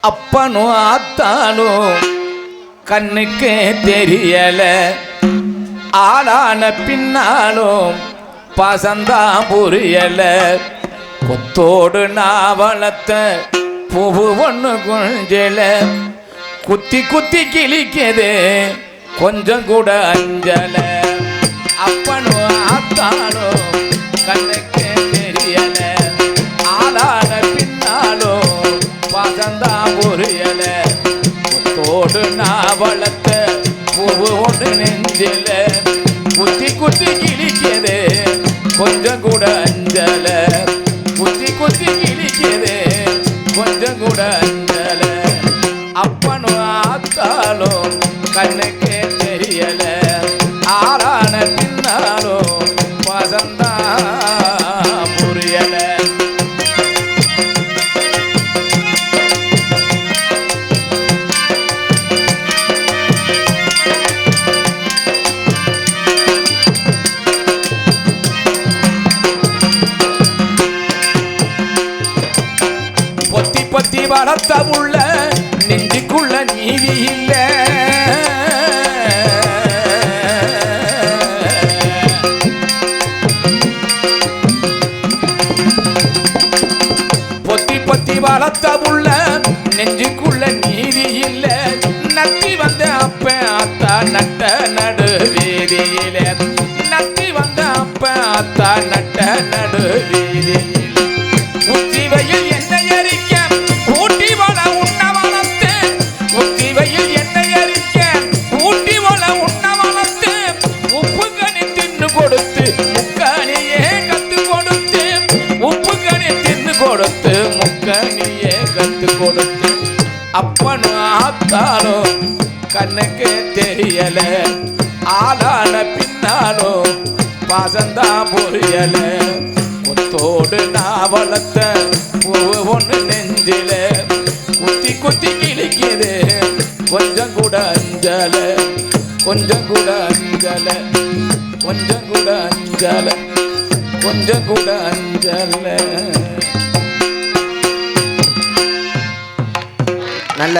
அப்பனும் ஆத்தானும் கண்ணுக்கு தெரியல, ஆளான பின்னாலும் பசந்தான் புரியல. கொத்தோடு நான் வளர்த்த பூவு ஒண்ணு குஞ்சல, குத்தி குத்தி கிழிக்குது கொஞ்சம் கூட அஞ்சல. அப்பனும் ஆத்தானும் கண்ணுக்கு தெரியல, ஆளான பின்னாலும் பசந்தான் புரியல. கொத்தோடு நான் வளர்த்த பூவு ஒன்று நெஞ்சில, குத்தி குத்தி கிழிக்குது கொஞ்சம் கூட அஞ்சல. குத்தி குத்தி கிழிக்குது கொஞ்சம் கூட அஞ்சல. அப்பனும் ஆத்தாலும் கண்ணுக்கு தெரியல, ஆளான பின்னாலும் பசந்தான் புரியல. பொத்தி பொத்தி வளர்த்த உள்ள நெஞ்சுக்குள்ள நீதி இல்ல. பொத்தி பொத்தி வளர்த்த உள்ள நெஞ்சுக்குள்ள நீதி இல்ல. நத்தி வந்த அப்ப அத்தா நட்ட நடு வீதியில, நத்தி வந்த அப்ப அத்தா நட்ட நடு வீதியில. உச்சி வெயில் என்னை எரிக்க ஊட்டி வள உண்ண வளர்த்து, உச்சி வெயில் என்னை எரிக்க ஊட்டி வள உண்ண வளர்த்து, உப்பு கனி தின்னு கொடுத்து முக்கனியே கத்து கொடுத்து, உப்பு கனி தின்னு கொடுத்து முக்கனியே கத்து கொடுத்து. அப்பனும் ஆத்தாலும் கண்ணுக்கு தெரியல, ஆளான பின்னாலும் பாசந்தான் புரியல. கொத்தோடு நான் வளர்த்த பூவு ஒன்று நெஞ்சில, குத்தி குத்தி கிழிக்குது கொஞ்சம் கூட அஞ்சல. கொஞ்சம் கூட அஞ்சல, கொஞ்சம் கூட அஞ்சல, கொஞ்சம் கூட அஞ்சல. நல்ல